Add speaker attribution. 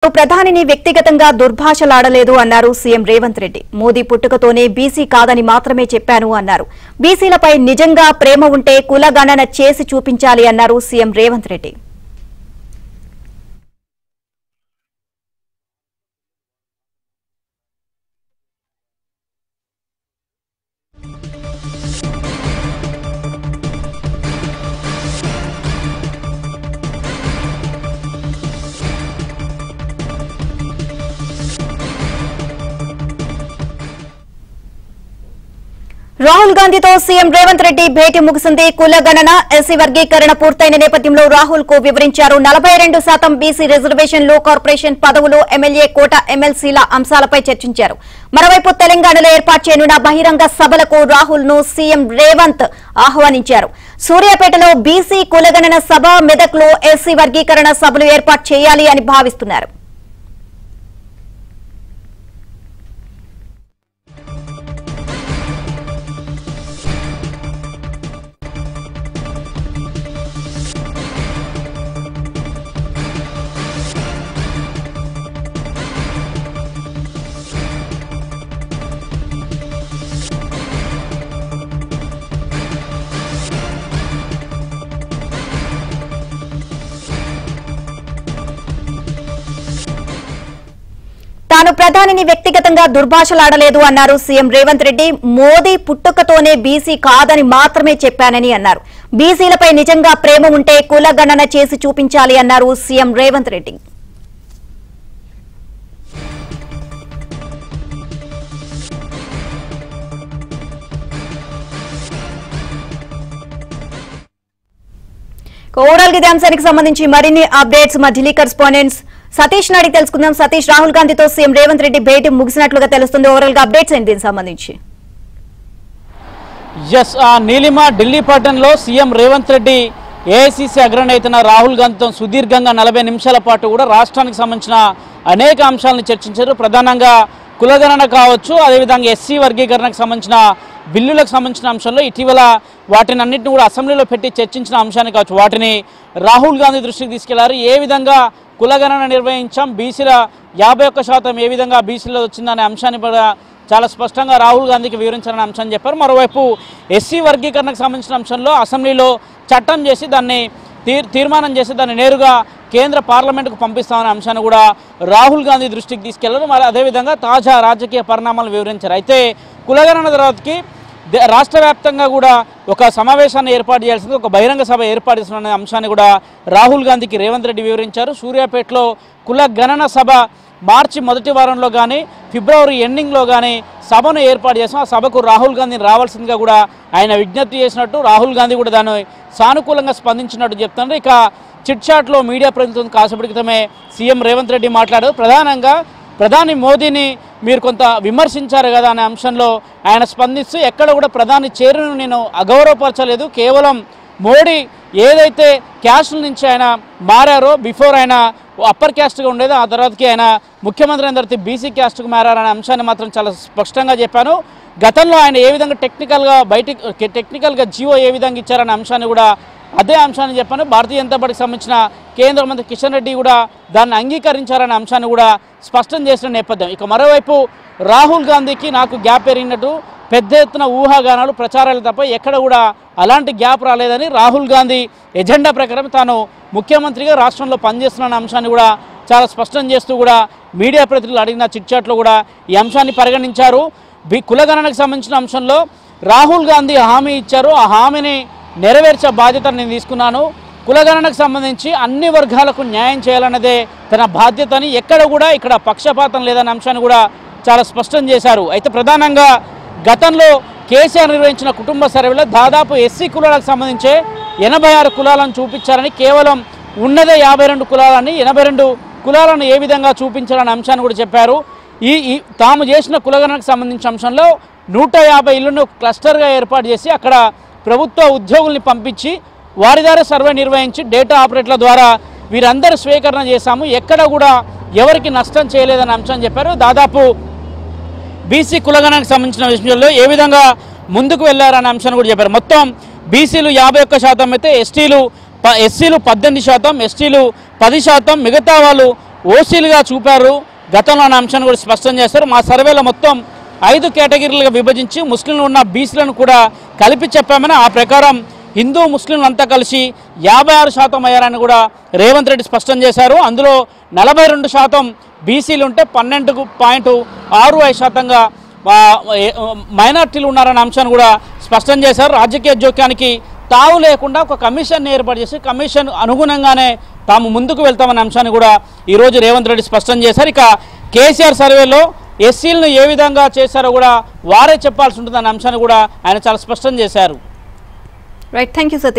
Speaker 1: ప్రధానిని వ్యక్తిగతంగా దుర్భాషలాడలేదు అన్నారు సీఎం రేవంత్ రెడ్డి. మోదీ పుట్టుకతోనే బీసీ కాదని మాత్రమే చెప్పాను అన్నారు. బీసీలపై నిజంగా ప్రేమ ఉంటే కులగణన చేసి చూపించాలి అన్నారు సీఎం రేవంత్ రెడ్డి. రాహుల్ గాంధీతో సీఎం రేవంత్ రెడ్డి భేటీ ముగిసింది. కులగణన, ఎస్సీ వర్గీకరణ పూర్తయిన నేపథ్యంలో రాహుల్ కు వివరించారు. 42% బీసీ రిజర్వేషన్లు, కార్పొరేషన్ పదవులు, ఎమ్మెల్యే కోట, ఎమ్మెల్సీల అంశాలపై చర్చించారు. మరోవైపు తెలంగాణలో ఏర్పాటు చేయనున్న బహిరంగ సభలకు రాహుల్ ను సీఎం రేవంత్ ఆహ్వానించారు. సూర్యాపేటలో బీసీ కులగణన సభ, మెదక్లో ఎస్సీ వర్గీకరణ సభలు ఏర్పాటు చేయాలి అని భావిస్తున్నారు. తాను ప్రధానిని వ్యక్తిగతంగా దుర్భాషలాడలేదు అన్నారు సీఎం రేవంత్ రెడ్డి. మోదీ పుట్టుకతోనే బీసీ కాదని మాత్రమే చెప్పానని అన్నారు. బీసీలపై నిజంగా ప్రేమ ఉంటే కులగణన చేసి చూపించాలి అన్నారు సీఎం రేవంత్ రెడ్డి. ఓవరాల్ ఇదే అంశానికి సంబంధించి మరిన్ని అప్డేట్స్ మా ఢిల్లీ కరెస్పాండెంట్స్ సతీష్ నాడి తెలుసుకుందాం. సతీష్, రాహుల్ గాంధీతో సీఎం రేవంత్ రెడ్డి భేటీ ముగిసినట్లుగా తెలుస్తుంది. ఓవరాల్ గా అప్డేట్స్ ఏంటి దీనికి సంబంధించి?
Speaker 2: నీలిమ, ఢిల్లీ పట్టణంలో సీఎం రేవంత్ రెడ్డి ఏఐసీసీ అగ్రనేత రాహుల్ గాంధీతో సుదీర్ఘంగా 40 నిమిషాల పాటు కూడా రాష్ట్రానికి సంబంధించిన అనేక అంశాలను చర్చించారు. ప్రధానంగా కులగణన కావచ్చు, అదేవిధంగా ఎస్సీ వర్గీకరణకు సంబంధించిన బిల్లులకు సంబంధించిన అంశంలో ఇటీవల వాటిని అన్నింటినీ కూడా అసెంబ్లీలో పెట్టి చర్చించిన అంశాన్ని కావచ్చు, వాటిని రాహుల్ గాంధీ దృష్టికి తీసుకెళ్లారు. ఏ విధంగా కులగణన నిర్వహించాం, బీసీల 51% ఏ విధంగా బీసీలో వచ్చిందనే అంశాన్ని కూడా చాలా స్పష్టంగా రాహుల్ గాంధీకి వివరించాలనే అంశాన్ని చెప్పారు. మరోవైపు ఎస్సీ వర్గీకరణకు సంబంధించిన అంశంలో అసెంబ్లీలో చట్టం చేసి దాన్ని తీర్మానం చేసి దాన్ని నేరుగా కేంద్ర పార్లమెంటుకు పంపిస్తామనే అంశాన్ని కూడా రాహుల్ గాంధీ దృష్టికి తీసుకెళ్లారు. మరి అదేవిధంగా తాజా రాజకీయ పరిణామాలు వివరించారు. అయితే కులగణన తర్వాతకి రాష్ట్ర వ్యాప్తంగా కూడా ఒక సమావేశాన్ని ఏర్పాటు చేయాల్సింది, ఒక బహిరంగ సభ ఏర్పాటు చేస్తున్న అంశాన్ని కూడా రాహుల్ గాంధీకి రేవంత్ రెడ్డి వివరించారు. సూర్యాపేటలో కులగణన సభ మార్చి మొదటి వారంలో కానీ ఫిబ్రవరి ఎండింగ్లో కానీ సభను ఏర్పాటు చేస్తాం. ఆ సభకు రాహుల్ గాంధీని రావాల్సిందిగా కూడా ఆయన విజ్ఞప్తి చేసినట్టు, రాహుల్ గాంధీ కూడా దాన్ని సానుకూలంగా స్పందించినట్టు చెప్తున్నారు. ఇక చిట్ చాట్లో మీడియా ప్రతినిధులతో కాసేపటి క్రితమే సీఎం రేవంత్ రెడ్డి మాట్లాడారు. ప్రధానంగా ప్రధాని మోదీని మీరు కొంత విమర్శించారు కదా అనే అంశంలో ఆయన స్పందిస్తూ, ఎక్కడ కూడా ప్రధాని చేరును నేను అగౌరవపరచలేదు, కేవలం మోడీ ఏదైతే క్యాస్ట్ల నుంచి ఆయన మారారో, బిఫోర్ ఆయన అప్పర్ క్యాస్ట్గా ఉండేదో ఆ తర్వాతకి ఆయన ముఖ్యమంత్రి అయిన తర్వాత బీసీ క్యాస్ట్కు మారారనే అంశాన్ని మాత్రం చాలా స్పష్టంగా చెప్పాను. గతంలో ఆయన ఏ విధంగా టెక్నికల్గా జీవో ఏ విధంగా ఇచ్చారనే అంశాన్ని కూడా అదే అంశాన్ని చెప్పాను. భారతీయ జనతా పార్టీకి సంబంధించిన కేంద్ర మంత్రి కిషన్ రెడ్డి కూడా దాన్ని అంగీకరించారనే అంశాన్ని కూడా స్పష్టం చేసిన నేపథ్యం. ఇక మరోవైపు రాహుల్ గాంధీకి నాకు గ్యాప్ పెరిగినట్టు పెద్ద ఎత్తున ఊహాగానాలు, ప్రచారాలు తప్ప ఎక్కడ కూడా అలాంటి గ్యాప్ రాలేదని, రాహుల్ గాంధీ ఎజెండా ప్రకారం తాను ముఖ్యమంత్రిగా రాష్ట్రంలో పనిచేస్తున్న అంశాన్ని కూడా చాలా స్పష్టం చేస్తూ కూడా మీడియా ప్రతినిధులు అడిగిన చిట్చాట్లో కూడా ఈ అంశాన్ని పరిగణించారు. కులగణనకు సంబంధించిన అంశంలో రాహుల్ గాంధీ హామీ ఇచ్చారు, ఆ హామీని నెరవేర్చే బాధ్యత నేను తీసుకున్నాను. కులగణనకు సంబంధించి అన్ని వర్గాలకు న్యాయం చేయాలన్నదే తన బాధ్యత అని, ఎక్కడ కూడా ఇక్కడ పక్షపాతం లేదన్న అంశాన్ని కూడా చాలా స్పష్టం చేశారు. అయితే ప్రధానంగా గతంలో కేసీఆర్ నిర్వహించిన కుటుంబ సర్వేలో దాదాపు ఎస్సీ కులాలకు సంబంధించే 86 కులాలను చూపించారని, కేవలం ఉన్నదే 52 కులాలని 82 కులాలను ఏ విధంగా చూపించాలనే అంశాన్ని కూడా చెప్పారు. తాము చేసిన కులగణనకు సంబంధించిన అంశంలో 150 ఇళ్లను క్లస్టర్గా ఏర్పాటు చేసి అక్కడ ప్రభుత్వ ఉద్యోగుల్ని పంపించి వారి ద్వారా సర్వే నిర్వహించి డేటా ఆపరేటర్ల ద్వారా వీరందరూ స్వీకరణ చేశాము, ఎక్కడ కూడా ఎవరికి నష్టం చేయలేదన్న అంశాన్ని చెప్పారు. దాదాపు బీసీ కులగణనకు సంబంధించిన విషయంలో ఏ విధంగా ముందుకు వెళ్లారనే అంశాన్ని కూడా చెప్పారు. మొత్తం బీసీలు 51% అయితే ఎస్సీలు 18%, ఎస్టీలు 10%, మిగతా వాళ్ళు ఓసీలుగా చూపారు గతంలో అనే అంశాన్ని కూడా స్పష్టం చేశారు. మా సర్వేలో మొత్తం 5 కేటగిరీలుగా విభజించి ముస్లింలు ఉన్న బీసీలను కూడా కలిపి చెప్పామని, ఆ ప్రకారం హిందూ ముస్లింలు అంతా కలిసి 56% అయ్యారని కూడా రేవంత్ రెడ్డి స్పష్టం చేశారు. అందులో 42% బీసీలు ఉంటే 12.65%గా మైనార్టీలు ఉన్నారనే అంశాన్ని కూడా స్పష్టం చేశారు. రాజకీయ జోక్యానికి తావు లేకుండా ఒక కమిషన్ ఏర్పాటు చేసి కమిషన్ అనుగుణంగానే తాము ముందుకు వెళ్తామనే అంశాన్ని కూడా ఈరోజు రేవంత్ రెడ్డి స్పష్టం చేశారు. ఇక కేసీఆర్ సర్వేలో ఎస్సీలను ఏ విధంగా చేశారో కూడా వారే చెప్పాల్సి ఉంటుందనే అంశాన్ని కూడా ఆయన చాలా స్పష్టం చేశారు.
Speaker 1: Right, thank you Satish.